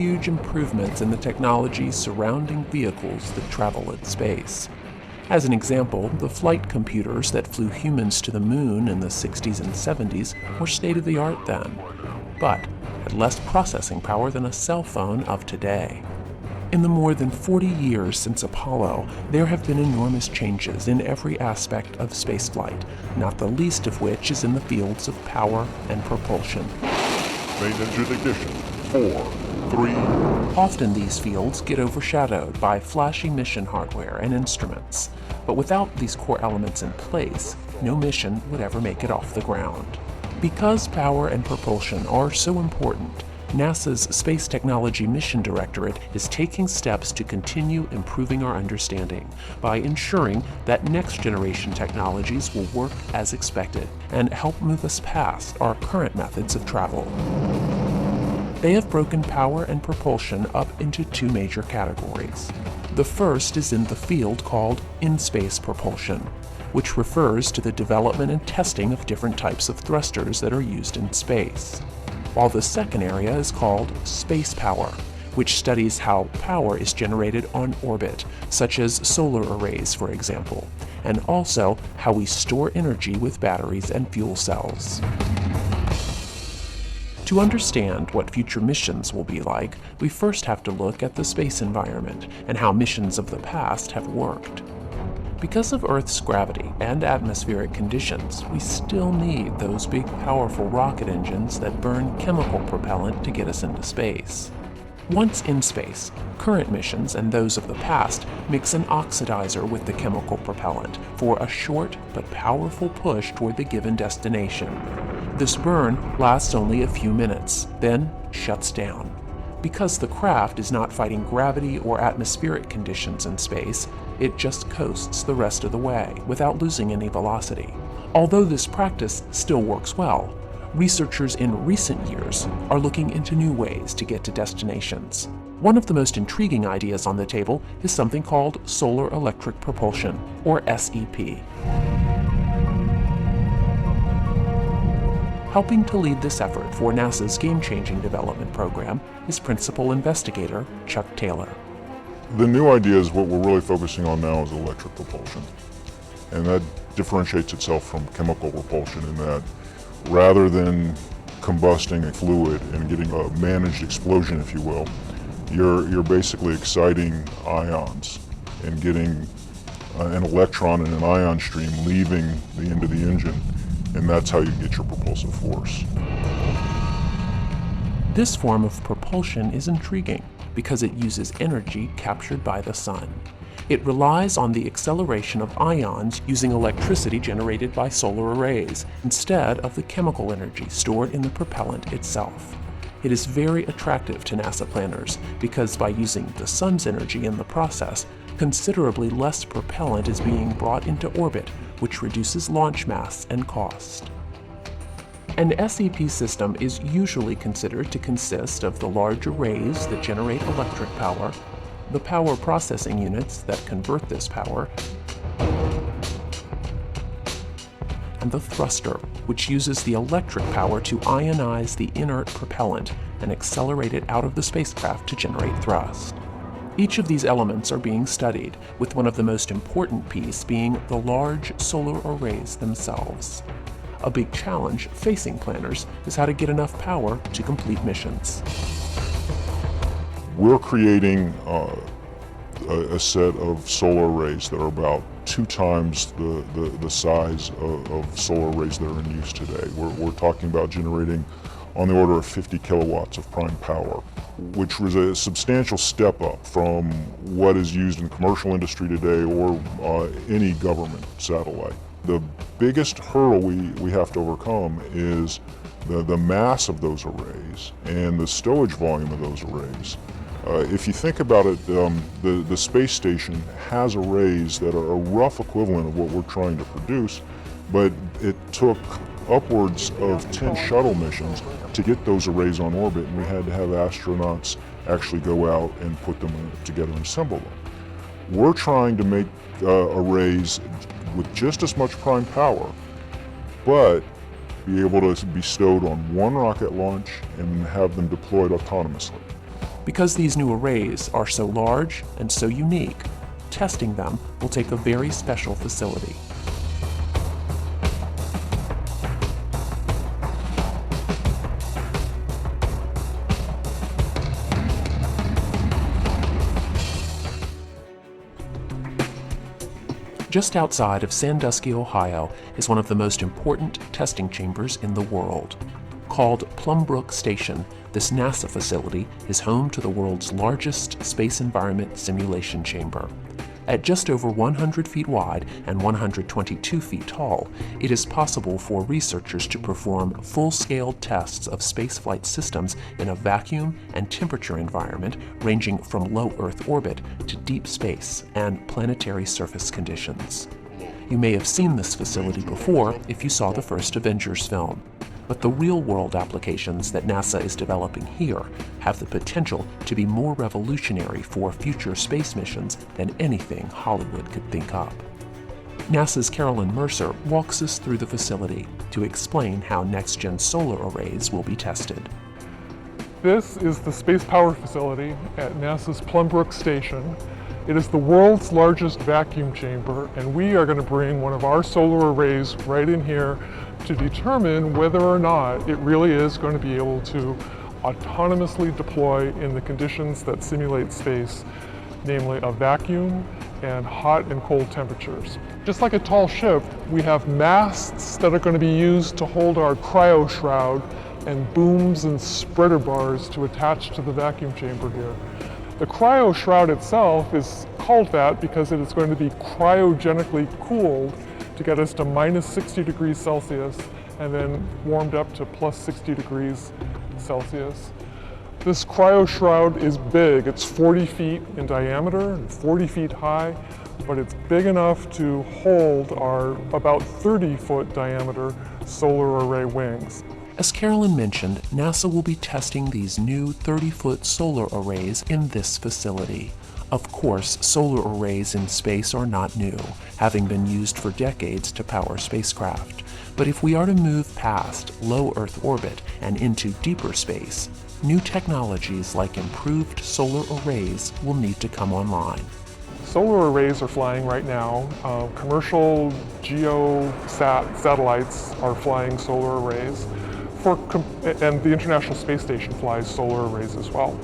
huge improvements in the technology surrounding vehicles that travel in space. As an example, the flight computers that flew humans to the moon in the 60s and 70s were state-of-the-art then, but had less processing power than a cell phone of today. In the more than 40 years since Apollo, there have been enormous changes in every aspect of spaceflight, not the least of which is in the fields of power and propulsion. Main engine ignition. 4, 3. Often these fields get overshadowed by flashy mission hardware and instruments, but without these core elements in place, no mission would ever make it off the ground. Because power and propulsion are so important, NASA's Space Technology Mission Directorate is taking steps to continue improving our understanding by ensuring that next-generation technologies will work as expected and help move us past our current methods of travel. They have broken power and propulsion up into two major categories. The first is in the field called in-space propulsion, which refers to the development and testing of different types of thrusters that are used in space. While the second area is called space power, which studies how power is generated on orbit, such as solar arrays, for example, and also how we store energy with batteries and fuel cells. To understand what future missions will be like, we first have to look at the space environment and how missions of the past have worked. Because of Earth's gravity and atmospheric conditions, we still need those big, powerful rocket engines that burn chemical propellant to get us into space. Once in space, current missions and those of the past mix an oxidizer with the chemical propellant for a short but powerful push toward the given destination. This burn lasts only a few minutes, then shuts down. Because the craft is not fighting gravity or atmospheric conditions in space, it just coasts the rest of the way without losing any velocity. Although this practice still works well, researchers in recent years are looking into new ways to get to destinations. One of the most intriguing ideas on the table is something called solar electric propulsion, or SEP. Helping to lead this effort for NASA's game-changing development program is principal investigator Chuck Taylor. The new idea is what we're really focusing on now is electric propulsion. And that differentiates itself from chemical propulsion in that rather than combusting a fluid and getting a managed explosion, if you will, you're basically exciting ions and getting an electron and an ion stream leaving the end of the engine, and that's how you get your propulsive force. This form of propulsion is intriguing because it uses energy captured by the sun. It relies on the acceleration of ions using electricity generated by solar arrays instead of the chemical energy stored in the propellant itself. It is very attractive to NASA planners because by using the sun's energy in the process, considerably less propellant is being brought into orbit, which reduces launch mass and cost. An SEP system is usually considered to consist of the large arrays that generate electric power, the power processing units that convert this power, and the thruster, which uses the electric power to ionize the inert propellant and accelerate it out of the spacecraft to generate thrust. Each of these elements are being studied, with one of the most important pieces being the large solar arrays themselves. A big challenge facing planners is how to get enough power to complete missions. We're creating a set of solar arrays that are about 2 times the size of solar arrays that are in use today. We're talking about generating on the order of 50 kilowatts of prime power, which was a substantial step up from what is used in commercial industry today or any government satellite. The biggest hurdle we have to overcome is the mass of those arrays and the stowage volume of those arrays. If you think about it, the space station has arrays that are a rough equivalent of what we're trying to produce, but it took upwards of 10 shuttle missions to get those arrays on orbit, and we had to have astronauts actually go out and put them together and assemble them. We're trying to make arrays with just as much prime power, but be able to be stowed on one rocket launch and have them deployed autonomously. Because these new arrays are so large and so unique, testing them will take a very special facility. Just outside of Sandusky, Ohio, is one of the most important testing chambers in the world. Called Plumbrook Station, this NASA facility is home to the world's largest space environment simulation chamber. At just over 100 feet wide and 122 feet tall, it is possible for researchers to perform full-scale tests of spaceflight systems in a vacuum and temperature environment ranging from low Earth orbit to deep space and planetary surface conditions. You may have seen this facility before if you saw the first Avengers film. But the real-world applications that NASA is developing here have the potential to be more revolutionary for future space missions than anything Hollywood could think up. NASA's Carolyn Mercer walks us through the facility to explain how next-gen solar arrays will be tested. This is the Space Power Facility at NASA's Plumbrook Station. It is the world's largest vacuum chamber, and we are going to bring one of our solar arrays right in here to determine whether or not it really is going to be able to autonomously deploy in the conditions that simulate space, namely a vacuum and hot and cold temperatures. Just like a tall ship, we have masts that are going to be used to hold our cryo shroud and booms and spreader bars to attach to the vacuum chamber here. The cryo shroud itself is called that because it is going to be cryogenically cooled to get us to minus 60 degrees Celsius and then warmed up to plus 60 degrees Celsius. This cryo shroud is big. It's 40 feet in diameter and 40 feet high, but it's big enough to hold our about 30-foot diameter solar array wings. As Carolyn mentioned, NASA will be testing these new 30-foot solar arrays in this facility. Of course, solar arrays in space are not new, having been used for decades to power spacecraft. But if we are to move past low Earth orbit and into deeper space, new technologies like improved solar arrays will need to come online. Solar arrays are flying right now. Commercial satellites are flying solar arrays. And the International Space Station flies solar arrays as well.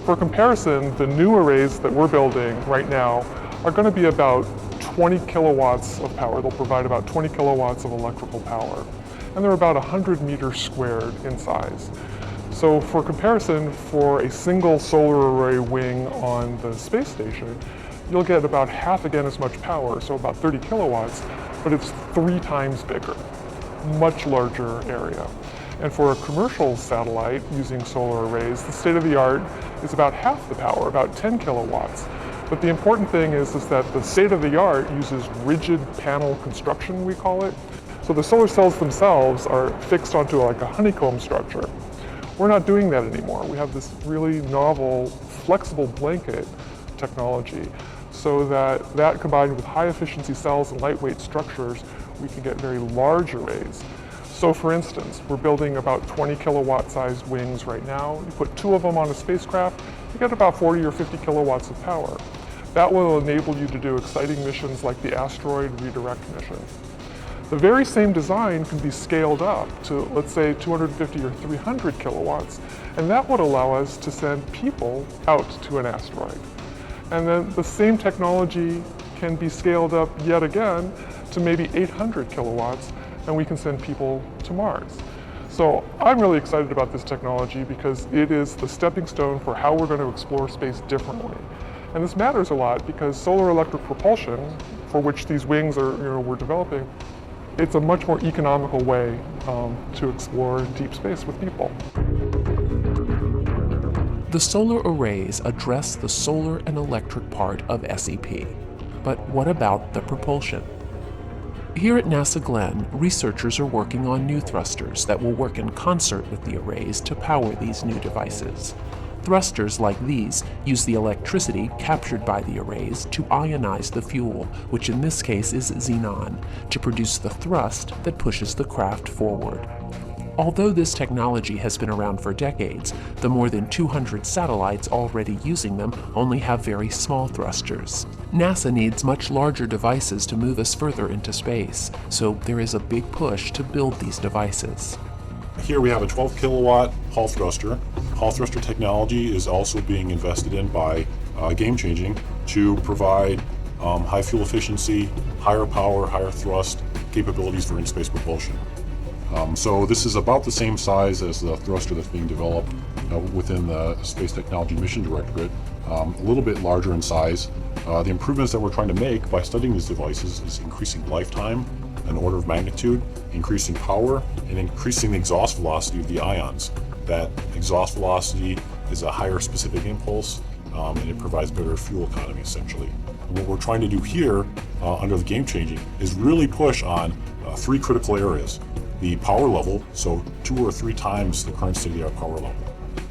For comparison, the new arrays that we're building right now are going to be about 20 kilowatts of power. They'll provide about 20 kilowatts of electrical power. And they're about 100 meters squared in size. So for comparison, for a single solar array wing on the space station, you'll get about half again as much power, so about 30 kilowatts, but it's 3 times bigger, much larger area. And for a commercial satellite using solar arrays, the state-of-the-art is about half the power, about 10 kilowatts. But the important thing is that the state-of-the-art uses rigid panel construction, we call it. So the solar cells themselves are fixed onto like a honeycomb structure. We're not doing that anymore. We have this really novel, flexible blanket technology, so that combined with high-efficiency cells and lightweight structures, we can get very large arrays. So for instance, we're building about 20 kilowatt sized wings right now. You put 2 of them on a spacecraft, you get about 40 or 50 kilowatts of power. That will enable you to do exciting missions like the asteroid redirect mission. The very same design can be scaled up to, let's say, 250 or 300 kilowatts, and that would allow us to send people out to an asteroid. And then the same technology can be scaled up yet again to maybe 800 kilowatts, and we can send people to Mars. So I'm really excited about this technology because it is the stepping stone for how we're going to explore space differently. And this matters a lot because solar electric propulsion, for which these wings we're developing, it's a much more economical way to explore deep space with people. The solar arrays address the solar and electric part of SEP. But what about the propulsion? Here at NASA Glenn, researchers are working on new thrusters that will work in concert with the arrays to power these new devices. Thrusters like these use the electricity captured by the arrays to ionize the fuel, which in this case is xenon, to produce the thrust that pushes the craft forward. Although this technology has been around for decades, the more than 200 satellites already using them only have very small thrusters. NASA needs much larger devices to move us further into space, so there is a big push to build these devices. Here we have a 12 kilowatt Hall thruster. Hall thruster technology is also being invested in by Game Changing to provide high fuel efficiency, higher power, higher thrust capabilities for in-space propulsion. So this is about the same size as the thruster that's being developed within the Space Technology Mission Directorate, a little bit larger in size. The improvements that we're trying to make by studying these devices is increasing lifetime, an order of magnitude, increasing power, and increasing the exhaust velocity of the ions. That exhaust velocity is a higher specific impulse, and it provides better fuel economy essentially. And what we're trying to do here under the Game Changing is really push on three critical areas. The power level, so 2 or 3 times the current state-of-the-art power level.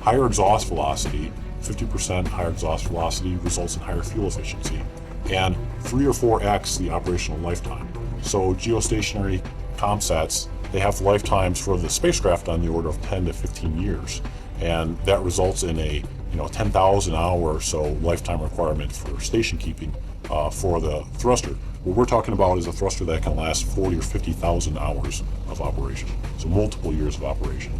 Higher exhaust velocity, 50% higher exhaust velocity results in higher fuel efficiency. And 3 or 4x the operational lifetime. So geostationary ComSats, they have lifetimes for the spacecraft on the order of 10 to 15 years. And that results in a 10,000 hour or so lifetime requirement for station keeping for the thruster. What we're talking about is a thruster that can last 40 or 50,000 hours of operation, so multiple years of operation.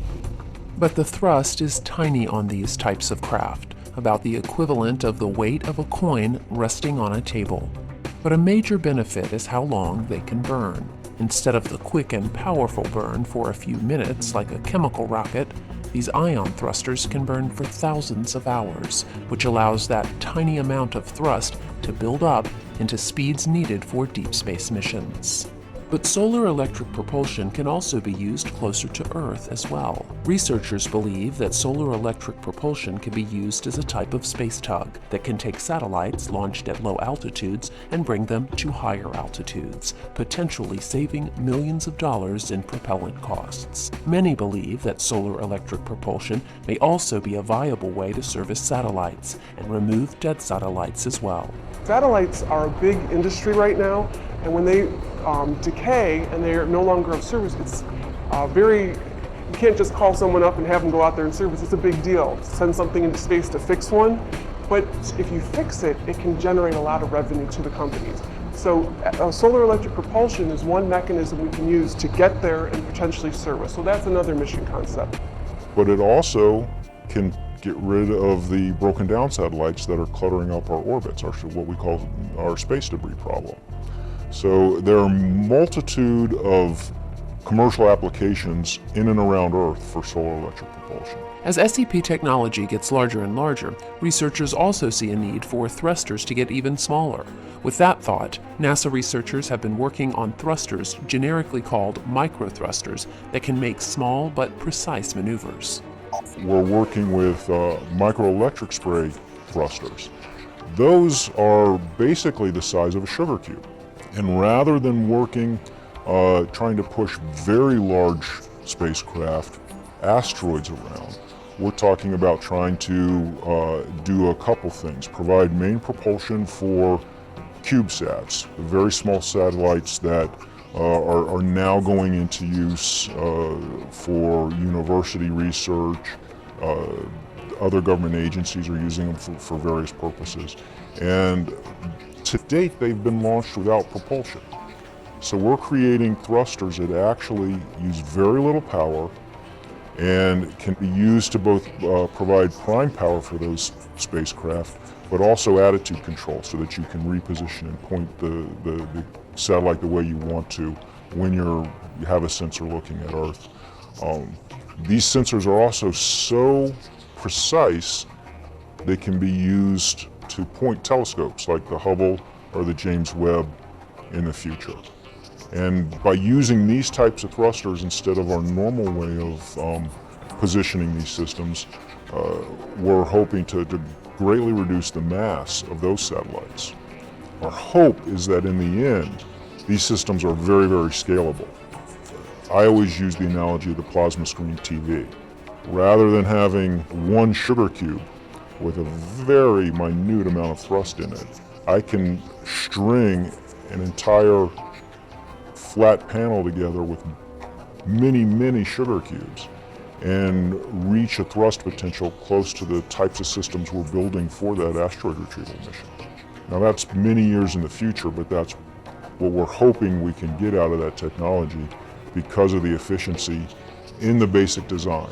But the thrust is tiny on these types of craft, about the equivalent of the weight of a coin resting on a table. But a major benefit is how long they can burn. Instead of the quick and powerful burn for a few minutes like a chemical rocket, these ion thrusters can burn for thousands of hours, which allows that tiny amount of thrust to build up into speeds needed for deep space missions. But solar electric propulsion can also be used closer to Earth as well. Researchers believe that solar electric propulsion can be used as a type of space tug that can take satellites launched at low altitudes and bring them to higher altitudes, potentially saving millions of dollars in propellant costs. Many believe that solar electric propulsion may also be a viable way to service satellites and remove dead satellites as well. Satellites are a big industry right now, and when they decay and they are no longer of service, it's you can't just call someone up and have them go out there and service. It's a big deal to send something into space to fix one, but if you fix it, it can generate a lot of revenue to the companies. So solar electric propulsion is one mechanism we can use to get there and potentially service. So that's another mission concept. But it also can get rid of the broken down satellites that are cluttering up our orbits, what we call our space debris problem. So there are a multitude of commercial applications in and around Earth for solar electric propulsion. As SEP technology gets larger and larger, researchers also see a need for thrusters to get even smaller. With that thought, NASA researchers have been working on thrusters generically called microthrusters that can make small but precise maneuvers. We're working with microelectric spray thrusters. Those are basically the size of a sugar cube. And rather than working, trying to push very large spacecraft, asteroids around, we're talking about trying to do a couple things. Provide main propulsion for CubeSats, very small satellites that are now going into use for university research. Other government agencies are using them for various purposes. And to date, they've been launched without propulsion. So we're creating thrusters that actually use very little power and can be used to both provide prime power for those spacecraft, but also attitude control so that you can reposition and point the satellite the way you want to when you have a sensor looking at Earth. These sensors are also so precise they can be used to point telescopes like the Hubble or the James Webb in the future. And by using these types of thrusters instead of our normal way of positioning these systems, we're hoping to greatly reduce the mass of those satellites. Our hope is that in the end, these systems are very, very scalable. I always use the analogy of the plasma screen TV. Rather than having one sugar cube with a very minute amount of thrust in it, I can string an entire flat panel together with many sugar cubes and reach a thrust potential close to the types of systems we're building for that asteroid retrieval mission. Now that's many years in the future, but that's what we're hoping we can get out of that technology because of the efficiency in the basic design.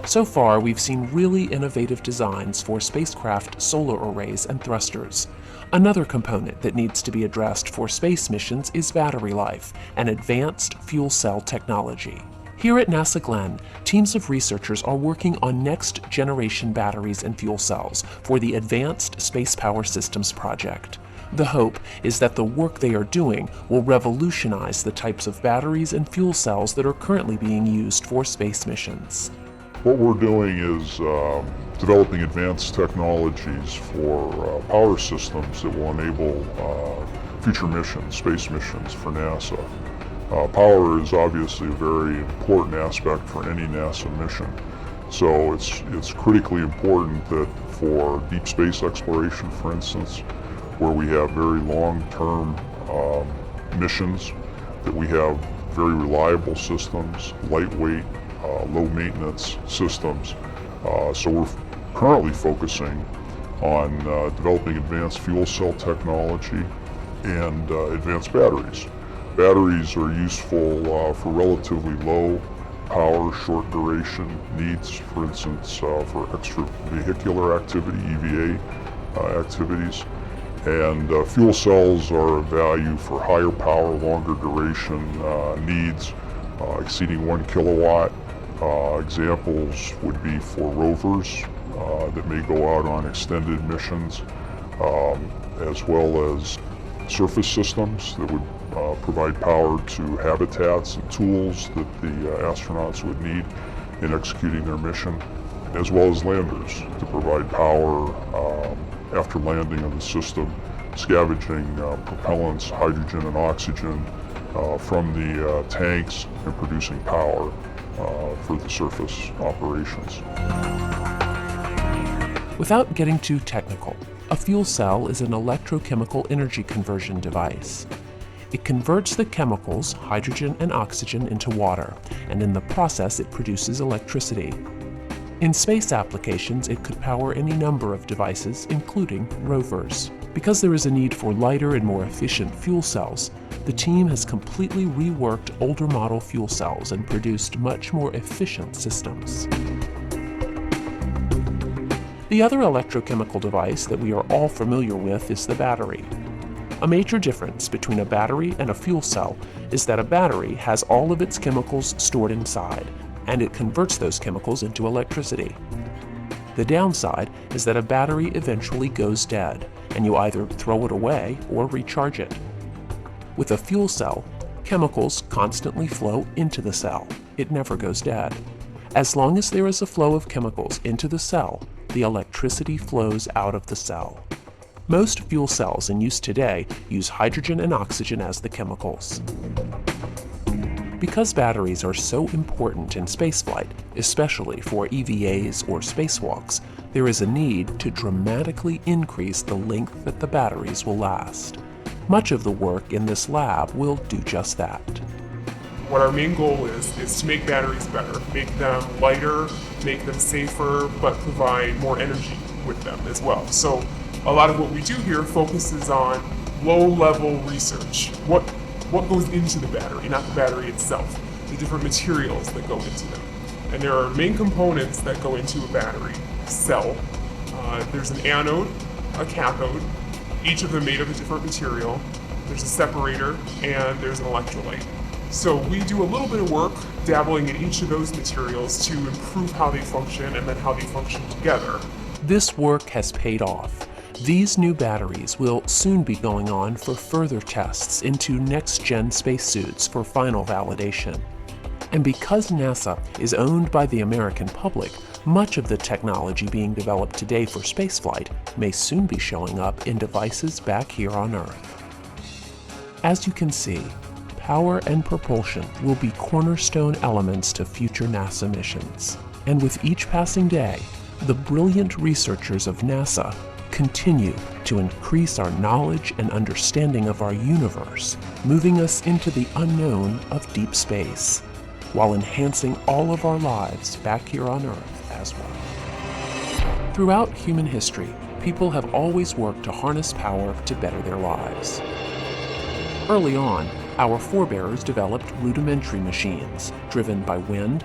So far, we've seen really innovative designs for spacecraft solar arrays and thrusters. Another component that needs to be addressed for space missions is battery life and advanced fuel cell technology. Here at NASA Glenn, teams of researchers are working on next-generation batteries and fuel cells for the Advanced Space Power Systems project. The hope is that the work they are doing will revolutionize the types of batteries and fuel cells that are currently being used for space missions. What we're doing is developing advanced technologies for power systems that will enable future missions, space missions for NASA. Power is obviously a very important aspect for any NASA mission. So it's critically important that for deep space exploration, for instance, where we have very long-term missions, that we have very reliable systems, lightweight, low maintenance systems. So we're currently focusing on developing advanced fuel cell technology and advanced batteries. Batteries are useful for relatively low power, short duration needs, for instance, for extravehicular activity, EVA activities. And fuel cells are of value for higher power, longer duration needs, exceeding 1 kilowatt. Examples would be for rovers that may go out on extended missions, as well as surface systems that would provide power to habitats and tools that the astronauts would need in executing their mission, as well as landers to provide power after landing on the system, scavenging propellants, hydrogen and oxygen from the tanks and producing power for the surface operations. Without getting too technical, a fuel cell is an electrochemical energy conversion device. It converts the chemicals, hydrogen and oxygen, into water, and in the process it produces electricity. In space applications, it could power any number of devices, including rovers. Because there is a need for lighter and more efficient fuel cells, the team has completely reworked older model fuel cells and produced much more efficient systems. The other electrochemical device that we are all familiar with is the battery. A major difference between a battery and a fuel cell is that a battery has all of its chemicals stored inside, and it converts those chemicals into electricity. The downside is that a battery eventually goes dead, and you either throw it away or recharge it. With a fuel cell, chemicals constantly flow into the cell. It never goes dead. As long as there is a flow of chemicals into the cell, the electricity flows out of the cell. Most fuel cells in use today use hydrogen and oxygen as the chemicals. Because batteries are so important in spaceflight, especially for EVAs or spacewalks, there is a need to dramatically increase the length that the batteries will last. Much of the work in this lab will do just that. What our main goal is to make batteries better, make them lighter, make them safer, but provide more energy with them as well. So a lot of what we do here focuses on low-level research. What goes into the battery, not the battery itself, the different materials that go into them. And there are main components that go into a battery cell. There's an anode, a cathode, each of them made of a different material. There's a separator, and there's an electrolyte. So we do a little bit of work dabbling in each of those materials to improve how they function and then how they function together. This work has paid off. These new batteries will soon be going on for further tests into next-gen spacesuits for final validation. And because NASA is owned by the American public, much of the technology being developed today for spaceflight may soon be showing up in devices back here on Earth. As you can see, power and propulsion will be cornerstone elements to future NASA missions. And with each passing day, the brilliant researchers of NASA continue to increase our knowledge and understanding of our universe, moving us into the unknown of deep space, while enhancing all of our lives back here on Earth as well. Throughout human history, people have always worked to harness power to better their lives. Early on, our forebears developed rudimentary machines driven by wind,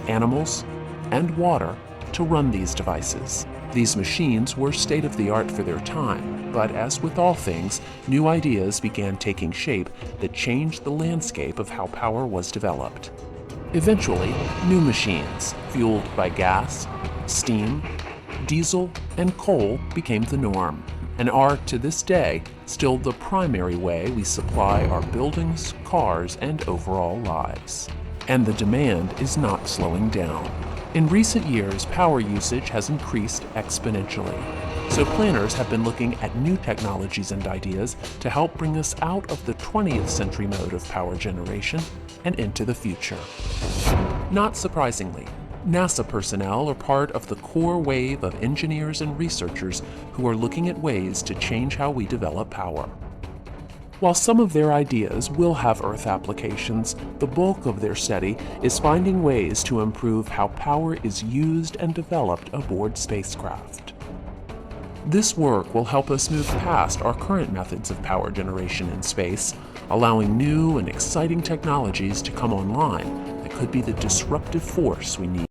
animals, and water to run these devices. These machines were state-of-the-art for their time, but as with all things, new ideas began taking shape that changed the landscape of how power was developed. Eventually, new machines, fueled by gas, steam, diesel, and coal became the norm, and are, to this day, still the primary way we supply our buildings, cars, and overall lives. And the demand is not slowing down. In recent years, power usage has increased exponentially. So planners have been looking at new technologies and ideas to help bring us out of the 20th century mode of power generation and into the future. Not surprisingly, NASA personnel are part of the core wave of engineers and researchers who are looking at ways to change how we develop power. While some of their ideas will have Earth applications, the bulk of their study is finding ways to improve how power is used and developed aboard spacecraft. This work will help us move past our current methods of power generation in space, allowing new and exciting technologies to come online that could be the disruptive force we need.